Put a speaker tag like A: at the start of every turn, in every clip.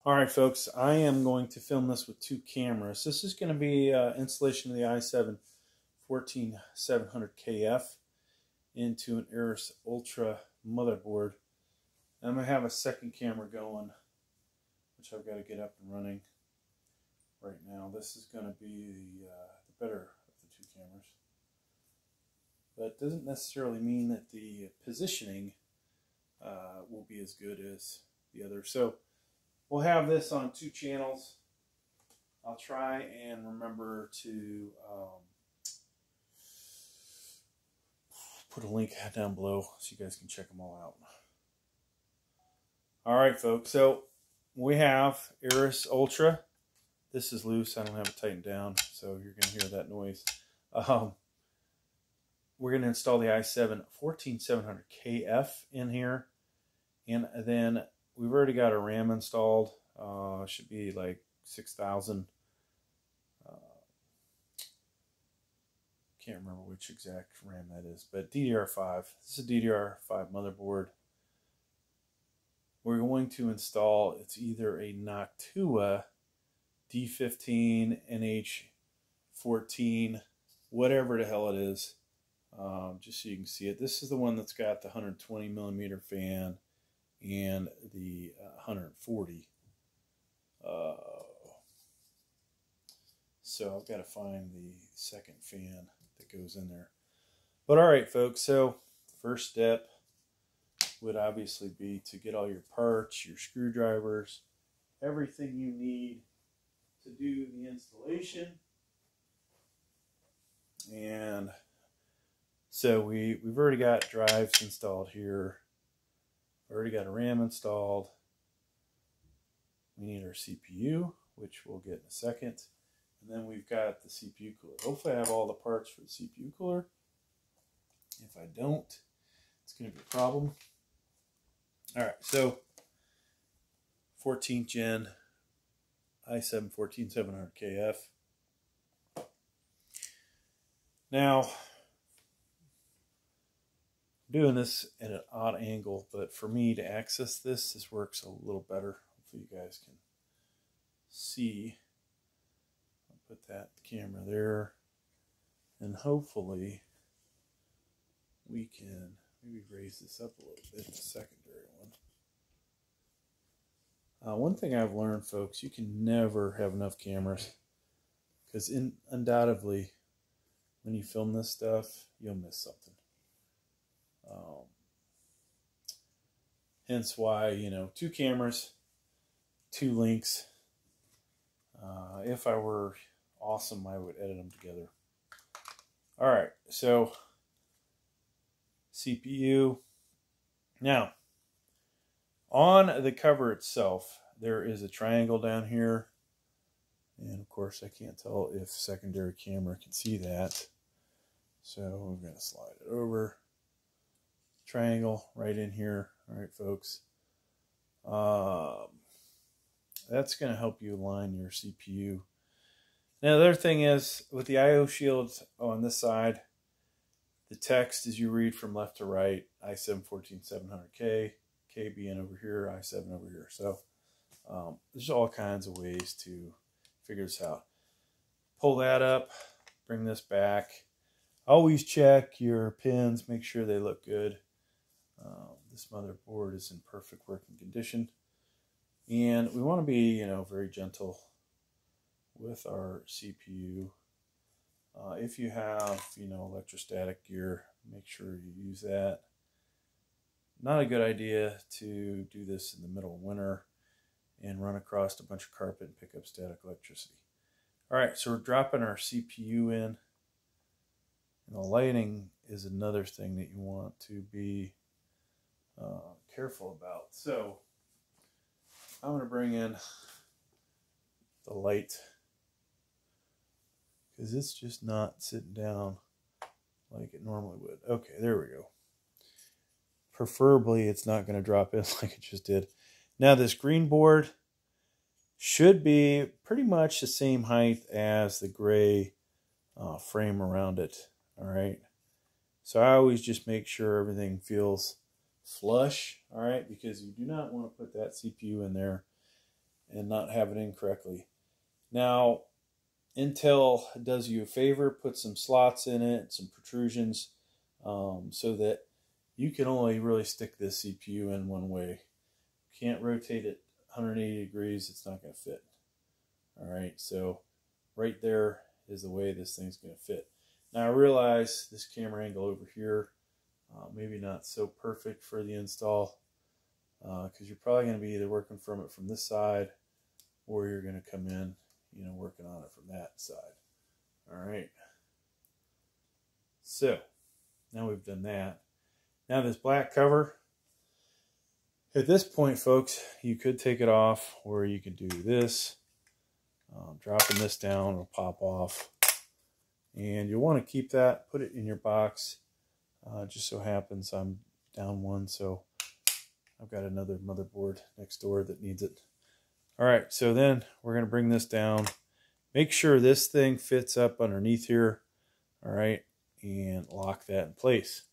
A: All right, folks, I am going to film this with two cameras. This is going to be installation of the i7-14700kf into an Aorus Ultra motherboard. I'm going to have a second camera going, which I've got to get up and running right now. This is going to be the better of the two cameras. But it doesn't necessarily mean that the positioning will be as good as the other. So we'll have this on two channels. I'll try and remember to put a link down below so you guys can check them all out. All right, folks. So we have Aorus Ultra. This is loose. I don't have it tightened down, so you're going to hear that noise. We're going to install the i7-14700kf in here, and then we've already got a RAM installed. Should be like 6,000. Can't remember which exact RAM that is, but DDR5. This is a DDR5 motherboard. We're going to install, it's either a Noctua D15 NH14, whatever the hell it is, just so you can see it. This is the one that's got the 120 millimeter fan and the 140. So I've got to find the second fan that goes in there. But all right, folks, so first step would obviously be to get all your parts, your screwdrivers, everything you need to do the installation. And so we've already got drives installed here. Already got a RAM installed. We need our CPU, which we'll get in a second. And then we've got the CPU cooler. Hopefully I have all the parts for the CPU cooler. If I don't, it's going to be a problem. All right, so 14th gen i7-14700kf. Now, I'm doing this at an odd angle, but for me to access this works a little better. Hopefully you guys can see. I'll put that camera there, and hopefully we can maybe raise this up a little bit, the secondary one. One thing I've learned, folks, you can never have enough cameras, because undoubtedly when you film this stuff, you'll miss something. Hence why, you know, two cameras, two links. If I were awesome, I would edit them together. All right, so CPU. Now, on the cover itself, there is a triangle down here. And of course, I can't tell if secondary camera can see that. So we're going to slide it over. Triangle right in here. All right, folks. That's going to help you align your CPU. Now, the other thing is, with the I/O shields on this side, the text as you read from left to right, i7-14700K, K being over here, i7 over here. So there's all kinds of ways to figure this out. Pull that up, bring this back. Always check your pins, make sure they look good. This motherboard is in perfect working condition. And we want to be, you know, very gentle with our CPU. If you have, you know, electrostatic gear, make sure you use that. Not a good idea to do this in the middle of winter and run across a bunch of carpet and pick up static electricity. All right, so we're dropping our CPU in. And the lighting is another thing that you want to be careful about. So I'm going to bring in the light, because it's just not sitting down like it normally would. Okay, there we go. Preferably, it's not going to drop in like it just did. Now, this green board should be pretty much the same height as the gray frame around it. All right. So I always just make sure everything feels flush. All right, because you do not want to put that CPU in there and not have it in correctly. Now, Intel does you a favor, put some slots in it, some protrusions, so that you can only really stick this CPU in one way. You can't rotate it 180 degrees, it's not going to fit. All right, so right there is the way this thing's going to fit. Now I realize this camera angle over here, maybe not so perfect for the install, because you're probably going to be either working from it from this side, or you're going to come in, working on it from that side. All right. So now we've done that. Now this black cover, at this point, folks, you could take it off, or you could do this. Dropping this down, it'll pop off. And you'll want to keep that, put it in your box. Just so happens I'm down one, so I've got another motherboard next door that needs it. All right, so then we're going to bring this down. Make sure this thing fits up underneath here. All right, and lock that in place.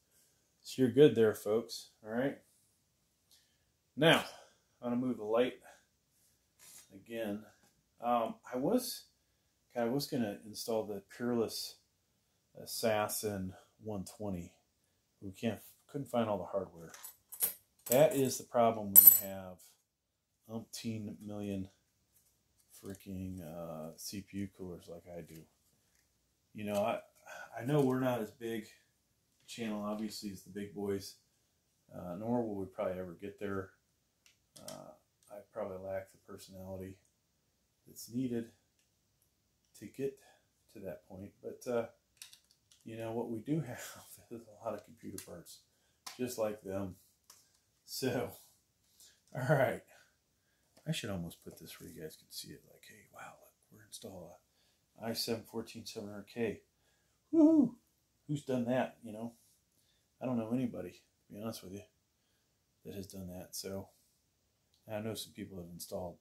A: So you're good there, folks. All right. Now, I'm going to move the light again. I was going to install the Peerless Assassin 120. We couldn't find all the hardware. That is the problem when you have umpteen million freaking CPU coolers like I do. I know we're not as big a channel, obviously, as the big boys, nor will we probably ever get there. I probably lack the personality that's needed to get to that point, but what we do have is a lot of computer parts just like them. So all right, I should almost put this where you guys can see it, like, hey, wow, look, we're installing a I7-14700k. Woohoo! Who's done that? I don't know anybody, to be honest with you, that has done that. So I know some people have installed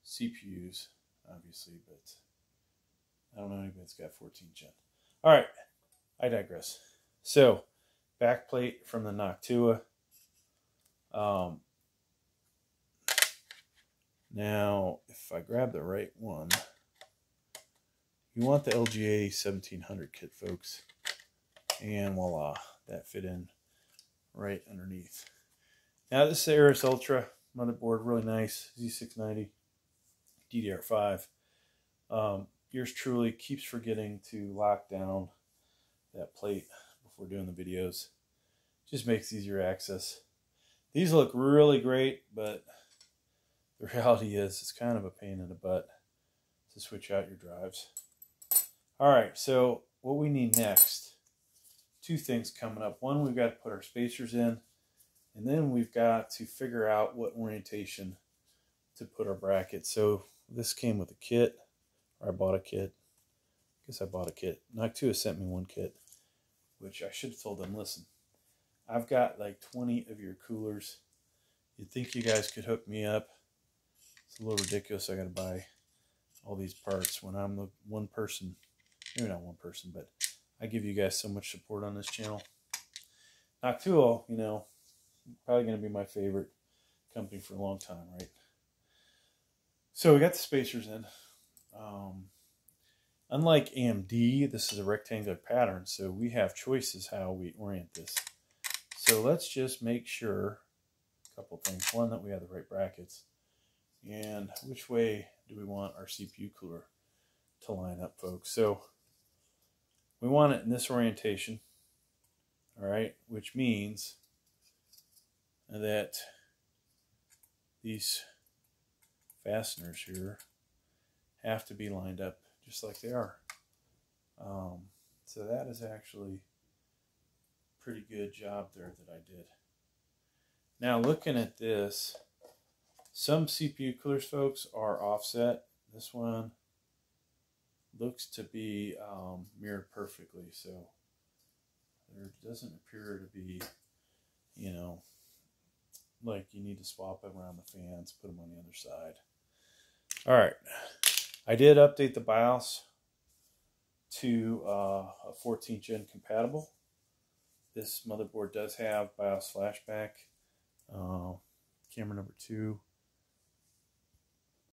A: CPUs, obviously, but I don't know anybody that's got 14 gen. All right, I digress. So, back plate from the Noctua. Now, if I grab the right one, you want the EVGA 1700 kit, folks. And voila, that fit in right underneath. Now, this is the Aorus Ultra motherboard, really nice, Z690, DDR5. Yours truly keeps forgetting to lock down that plate before doing the videos. Just makes easier access. These look really great, but the reality is it's kind of a pain in the butt to switch out your drives. All right, so what we need next, two things coming up. One, we've got to put our spacers in, and then we've got to figure out what orientation to put our brackets. So this came with a kit, or I bought a kit. I guess I bought a kit. Noctua sent me one kit, which I should have told them, listen, I've got like 20 of your coolers. You'd think you guys could hook me up. It's a little ridiculous. I got to buy all these parts when I'm the one person. Maybe not one person, but I give you guys so much support on this channel. Noctua, probably going to be my favorite company for a long time, right? So we got the spacers in. Unlike AMD, this is a rectangular pattern, so we have choices how we orient this. So let's just make sure, a couple things. One, that we have the right brackets, and which way do we want our CPU cooler to line up, folks. So we want it in this orientation, all right, which means that these fasteners here have to be lined up just like they are. So that is actually a pretty good job there that I did. Now looking at this, some CPU coolers, folks, are offset. This one looks to be mirrored perfectly, so there doesn't appear to be, like you need to swap them around the fans, put them on the other side. All right, I did update the BIOS to a 14th gen compatible. This motherboard does have BIOS flashback, camera number 2,